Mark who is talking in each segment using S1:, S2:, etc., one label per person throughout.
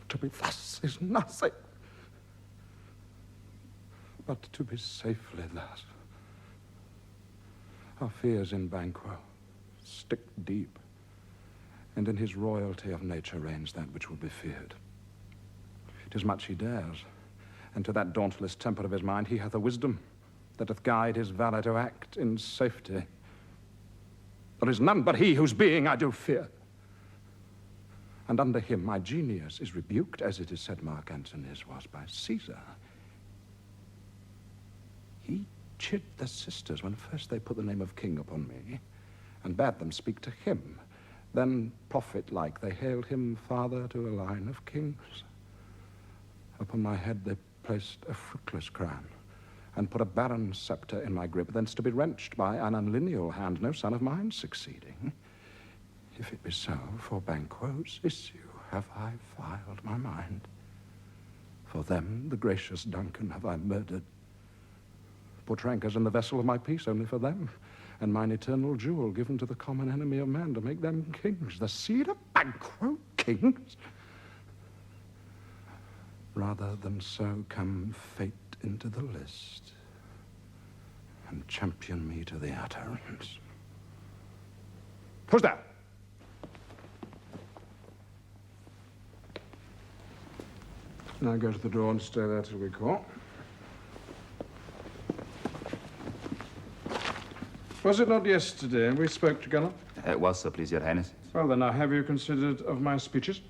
S1: to be thus is nothing. But to be safely thus. Our fears in Banquo stick deep, and in his royalty of nature reigns that which will be feared. 'Tis much he dares, and to that dauntless temper of his mind he hath a wisdom that doth guide his valour to act in safety. There is none but he whose being I do fear. And under him my genius is rebuked, as it is said Mark Antony's was by Caesar. He chid the sisters when first they put the name of king upon me, and bade them speak to him. Then, prophet-like, they hailed him father to a line of kings. Upon my head they placed a fruitless crown, and put a barren scepter in my grip, thence to be wrenched by an unlineal hand, no son of mine succeeding. If it be so, for Banquo's issue have I filed my mind. For them, the gracious Duncan, have I murdered. Put rankers in the vessel of my peace only for them, and mine eternal jewel given to the common enemy of man to make them kings. The seed of Banquo, kings? Rather than so come fate into the list and champion me to the utterance. Who's that? Now go to the door and stay there till we call. Was it not yesterday we spoke together?
S2: It was, so please, Your Highness.
S1: Well, then, now, have you considered of my speeches?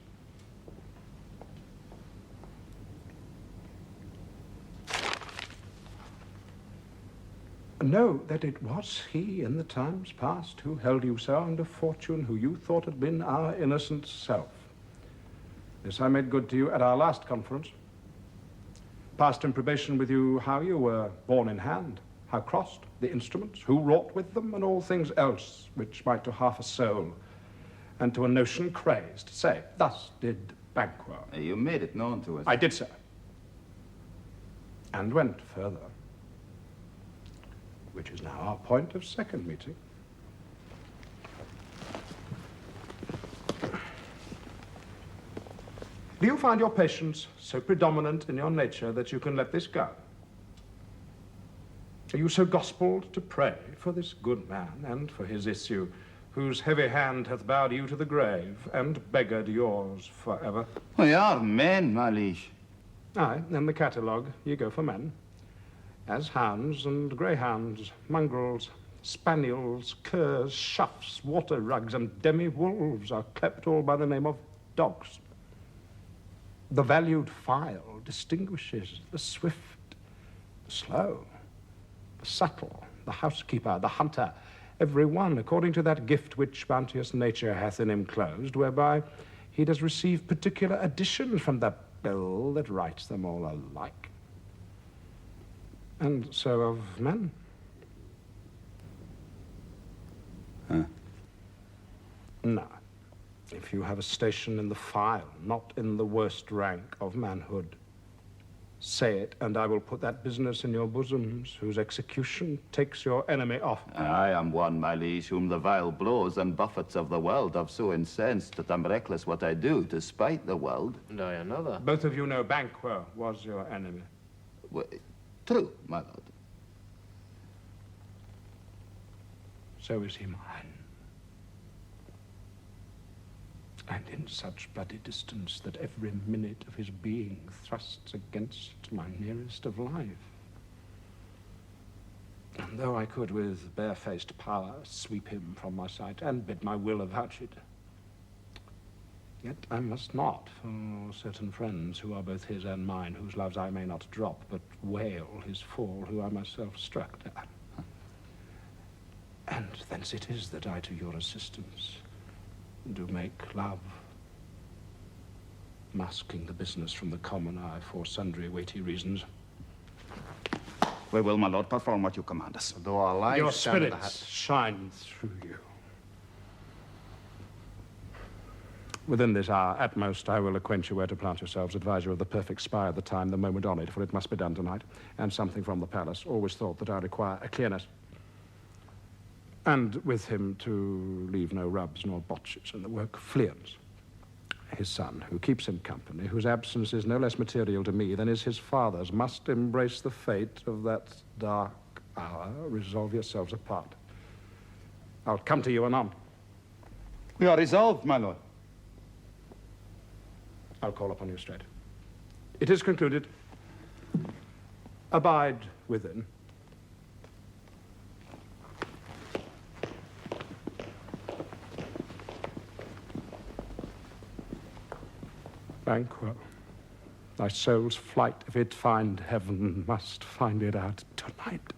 S1: Know that it was he in the times past who held you so under fortune, who you thought had been our innocent self. This I made good to you at our last conference. Passed in probation with you how you were born in hand, how crossed the instruments, who wrought with them, and all things else which might to half a soul and to a notion crazed say, thus did Banquo.
S2: You made it known to us.
S1: I did, sir. And went further, which is now our point of second meeting. Do you find your patience so predominant in your nature that you can let this go? Are you so gospelled to pray for this good man and for his issue, whose heavy hand hath bowed you to the grave and beggared yours forever?
S2: We are men, my liege.
S1: Aye, in the catalogue ye go for men, as hounds and greyhounds, mongrels, spaniels, curs, choughs, water rugs, and demi-wolves are clept all by the name of dogs. The valued file distinguishes the swift, the slow, the subtle, the housekeeper, the hunter, every one according to that gift which bounteous nature hath in him closed, whereby he does receive particular additions from the bill that writes them all alike. And so of men.
S2: Huh?
S1: No. If you have a station in the file, not in the worst rank of manhood, say it, and I will put that business in your bosoms, whose execution takes your enemy off.
S2: I am one, my liege, whom the vile blows and buffets of the world have so incensed that I'm reckless what I do to spite the world.
S3: And I another.
S1: Both of you know Banquo was your enemy.
S2: Well, true, my lord.
S1: So is he mine. And in such bloody distance that every minute of his being thrusts against my nearest of life. And though I could with barefaced power sweep him from my sight and bid my will avouch it, yet I must not, for certain friends who are both his and mine, whose loves I may not drop, but wail his fall, who I myself struck down. And thence it is that I to your assistance do make love, masking the business from the common eye for sundry weighty reasons.
S2: We will, my lord, perform what you command us.
S3: Though our lives
S1: Your
S3: stand at the
S1: spirits shine through you. Within this hour, at most, I will acquaint you where to plant yourselves, advise you of the perfect spy of the time, the moment on it, for it must be done tonight, and something from the palace. Always thought that I require a clearness. And with him to leave no rubs nor botches in the work of Fleance. his son, who keeps him company, whose absence is no less material to me than is his father's, must embrace the fate of that dark hour. Resolve yourselves apart. I'll come to you anon.
S3: We are resolved, my lord.
S1: I'll call upon you straight. It is concluded. Abide within. Banquo, thy soul's flight, if it find heaven, must find it out tonight.